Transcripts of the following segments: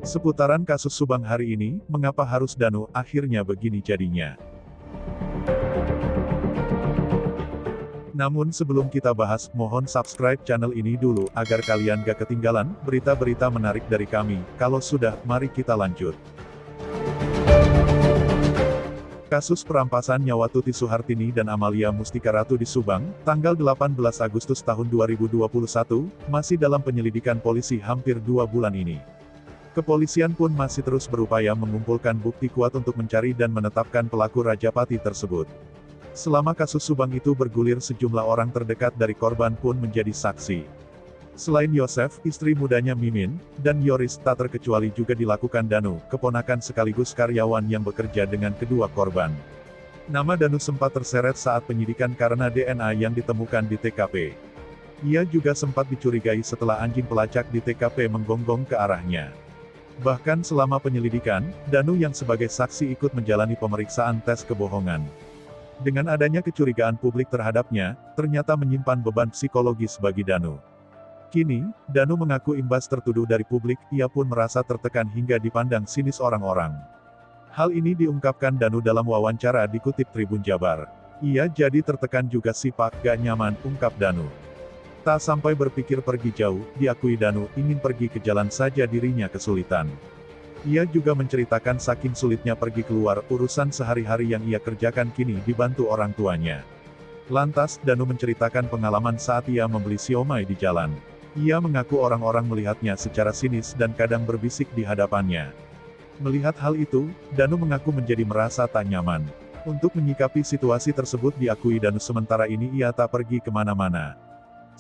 Seputaran kasus Subang hari ini, mengapa harus Danu, akhirnya begini jadinya. Namun sebelum kita bahas, mohon subscribe channel ini dulu, agar kalian gak ketinggalan berita-berita menarik dari kami. Kalau sudah, mari kita lanjut. Kasus perampasan nyawa Tuti Suhartini dan Amalia Mustika Ratu di Subang, tanggal 18 Agustus tahun 2021, masih dalam penyelidikan polisi hampir 2 bulan ini. Kepolisian pun masih terus berupaya mengumpulkan bukti kuat untuk mencari dan menetapkan pelaku Rajapati tersebut. Selama kasus Subang itu bergulir, sejumlah orang terdekat dari korban pun menjadi saksi. Selain Yosef, istri mudanya Mimin, dan Yoris, tak terkecuali juga dilakukan Danu, keponakan sekaligus karyawan yang bekerja dengan kedua korban. Nama Danu sempat terseret saat penyidikan karena DNA yang ditemukan di TKP. Ia juga sempat dicurigai setelah anjing pelacak di TKP menggonggong ke arahnya. Bahkan selama penyelidikan, Danu yang sebagai saksi ikut menjalani pemeriksaan tes kebohongan. Dengan adanya kecurigaan publik terhadapnya, ternyata menyimpan beban psikologis bagi Danu. Kini, Danu mengaku imbas tertuduh dari publik, ia pun merasa tertekan hingga dipandang sinis orang-orang. Hal ini diungkapkan Danu dalam wawancara dikutip Tribun Jabar. Ia jadi tertekan juga sih Pak, gak nyaman, ungkap Danu. Tak sampai berpikir pergi jauh, diakui Danu, ingin pergi ke jalan saja dirinya kesulitan. Ia juga menceritakan saking sulitnya pergi keluar, urusan sehari-hari yang ia kerjakan kini dibantu orang tuanya. Lantas, Danu menceritakan pengalaman saat ia membeli siomay di jalan. Ia mengaku orang-orang melihatnya secara sinis dan kadang berbisik di hadapannya. Melihat hal itu, Danu mengaku menjadi merasa tak nyaman. Untuk menyikapi situasi tersebut, diakui Danu sementara ini ia tak pergi kemana-mana.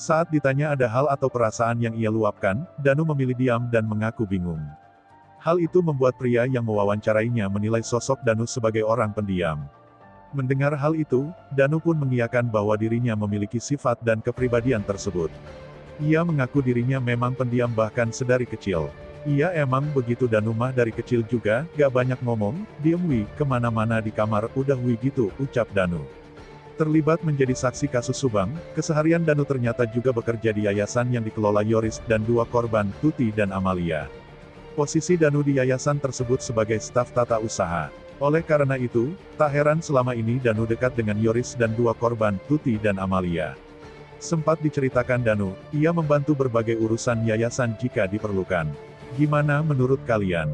Saat ditanya ada hal atau perasaan yang ia luapkan, Danu memilih diam dan mengaku bingung. Hal itu membuat pria yang mewawancarainya menilai sosok Danu sebagai orang pendiam. Mendengar hal itu, Danu pun mengiyakan bahwa dirinya memiliki sifat dan kepribadian tersebut. Ia mengaku dirinya memang pendiam bahkan sedari kecil. Ia emang begitu Danu mah dari kecil juga, gak banyak ngomong, diem wi, kemana-mana di kamar, udah wi gitu, ucap Danu. Terlibat menjadi saksi kasus Subang, keseharian Danu ternyata juga bekerja di yayasan yang dikelola Yoris dan dua korban, Tuti dan Amalia. Posisi Danu di yayasan tersebut sebagai staf tata usaha. Oleh karena itu, tak heran selama ini Danu dekat dengan Yoris dan dua korban, Tuti dan Amalia. Sempat diceritakan Danu, ia membantu berbagai urusan yayasan jika diperlukan. Gimana menurut kalian?